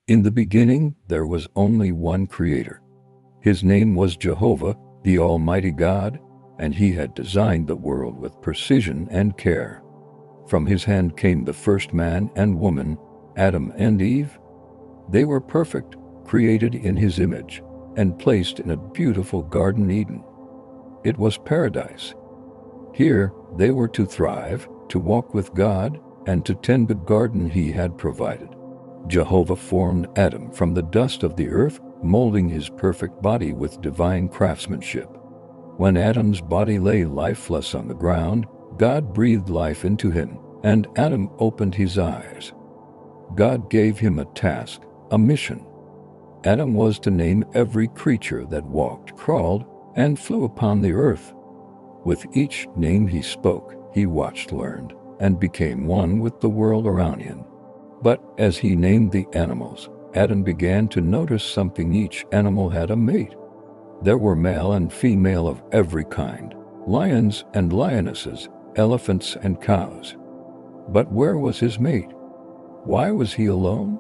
In the beginning, there was only one Creator. His name was Jehovah, the Almighty God, and He had designed the world with precision and care. From His hand came the first man and woman, Adam and Eve. They were perfect, created in His image, and placed in a beautiful Garden Eden. It was paradise. Here, they were to thrive, to walk with God, and to tend the garden He had provided. Jehovah formed Adam from the dust of the earth, molding his perfect body with divine craftsmanship. When Adam's body lay lifeless on the ground, God breathed life into him, and Adam opened his eyes. God gave him a task, a mission. Adam was to name every creature that walked, crawled, and flew upon the earth. With each name he spoke, he watched, learned, and became one with the world around him. But as he named the animals, Adam began to notice something. Each animal had a mate. There were male and female of every kind, lions and lionesses, elephants and cows. But where was his mate? Why was he alone?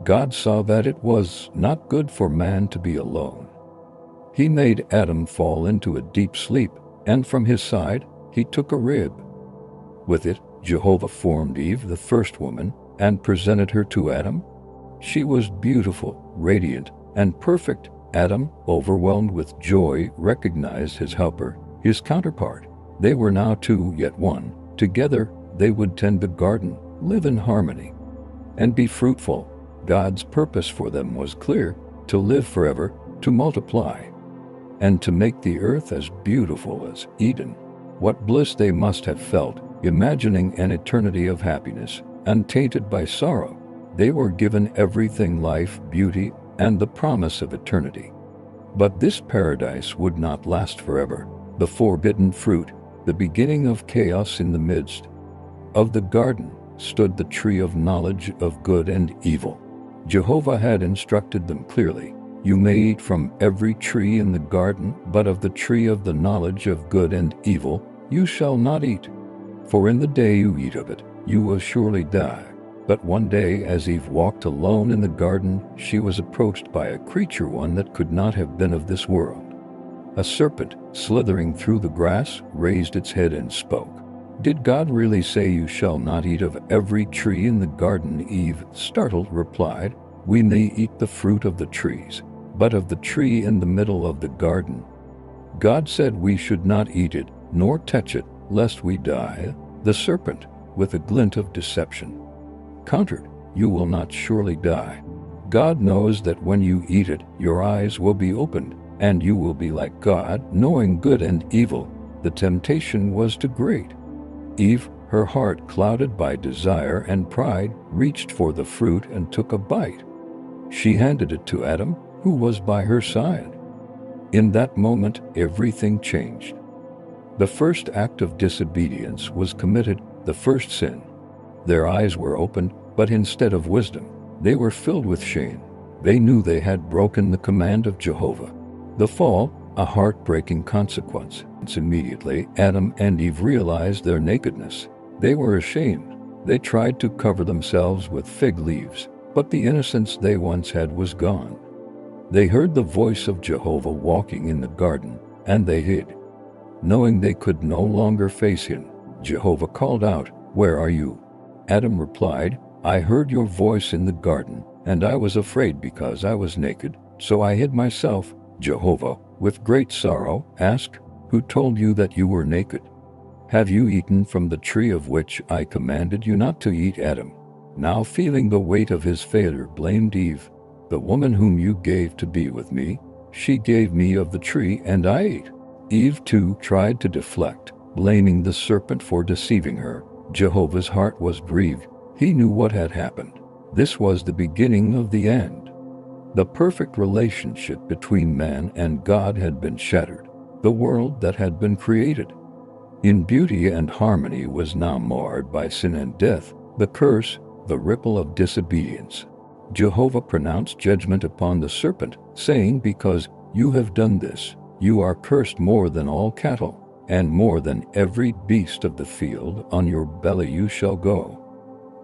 God saw that it was not good for man to be alone. He made Adam fall into a deep sleep, and from his side he took a rib. With it, Jehovah formed Eve, the first woman, and presented her to Adam. She was beautiful, radiant, and perfect. Adam, overwhelmed with joy, recognized his helper, his counterpart. They were now two, yet one. Together, they would tend the garden, live in harmony, and be fruitful. God's purpose for them was clear: to live forever, to multiply, and to make the earth as beautiful as Eden. What bliss they must have felt, imagining an eternity of happiness, untainted by sorrow. They were given everything: life, beauty, and the promise of eternity. But this paradise would not last forever. The forbidden fruit, the beginning of chaos. In the midst of the garden stood the tree of knowledge of good and evil. Jehovah had instructed them clearly: "You may eat from every tree in the garden, but of the tree of the knowledge of good and evil you shall not eat. For in the day you eat of it, you will surely die." But one day, as Eve walked alone in the garden, she was approached by a creature, one that could not have been of this world. A serpent, slithering through the grass, raised its head and spoke. "Did God really say you shall not eat of every tree in the garden?" Eve, startled, replied, "We may eat the fruit of the trees, but of the tree in the middle of the garden, God said we should not eat it, nor touch it, lest we die." The serpent, with a glint of deception, countered, "You will not surely die. God knows that when you eat it, your eyes will be opened, and you will be like God, knowing good and evil." The temptation was too great. Eve, her heart clouded by desire and pride, reached for the fruit and took a bite. She handed it to Adam, who was by her side. In that moment, everything changed. The first act of disobedience was committed, the first sin. Their eyes were opened, but instead of wisdom, they were filled with shame. They knew they had broken the command of Jehovah. The fall, a heartbreaking consequence. Immediately, Adam and Eve realized their nakedness. They were ashamed. They tried to cover themselves with fig leaves, but the innocence they once had was gone. They heard the voice of Jehovah walking in the garden, and they hid. Knowing they could no longer face him, Jehovah called out, "Where are you?" Adam replied, "I heard your voice in the garden, and I was afraid because I was naked, so I hid myself." Jehovah, with great sorrow, asked, "Who told you that you were naked? Have you eaten from the tree of which I commanded you not to eat?" Adam, now feeling the weight of his failure, blamed Eve. "The woman whom you gave to be with me, she gave me of the tree and I ate." Eve too tried to deflect, blaming the serpent for deceiving her. Jehovah's heart was grieved. He knew what had happened. This was the beginning of the end. The perfect relationship between man and God had been shattered. The world that had been created in beauty and harmony was now marred by sin and death, the curse, the ripple of disobedience. Jehovah pronounced judgment upon the serpent, saying, "Because you have done this, you are cursed more than all cattle, and more than every beast of the field. On your belly you shall go,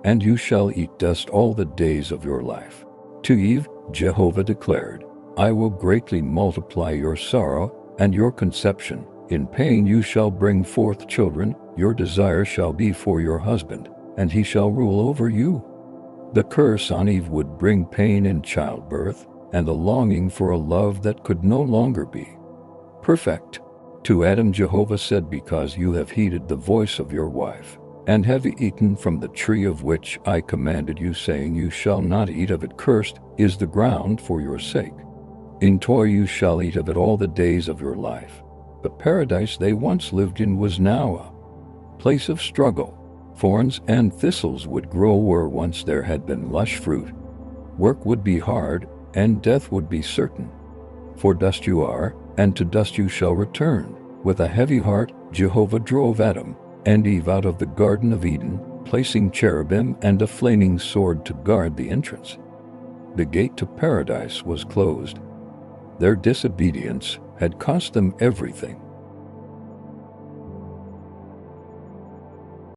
and you shall eat dust all the days of your life. To Eve, Jehovah declared, "I will greatly multiply your sorrow and your conception. In pain you shall bring forth children, your desire shall be for your husband, and he shall rule over you." The curse on Eve would bring pain in childbirth, and the longing for a love that could no longer be perfect. To Adam, Jehovah said, "Because you have heeded the voice of your wife, and have eaten from the tree of which I commanded you, saying, you shall not eat of it, cursed is the ground for your sake. In toil you shall eat of it all the days of your life." The paradise they once lived in was now a place of struggle. Thorns and thistles would grow where once there had been lush fruit. Work would be hard, and death would be certain. For dust you are, and to dust you shall return. With a heavy heart, Jehovah drove Adam and Eve out of the Garden of Eden, placing cherubim and a flaming sword to guard the entrance. The gate to paradise was closed. Their disobedience had cost them everything.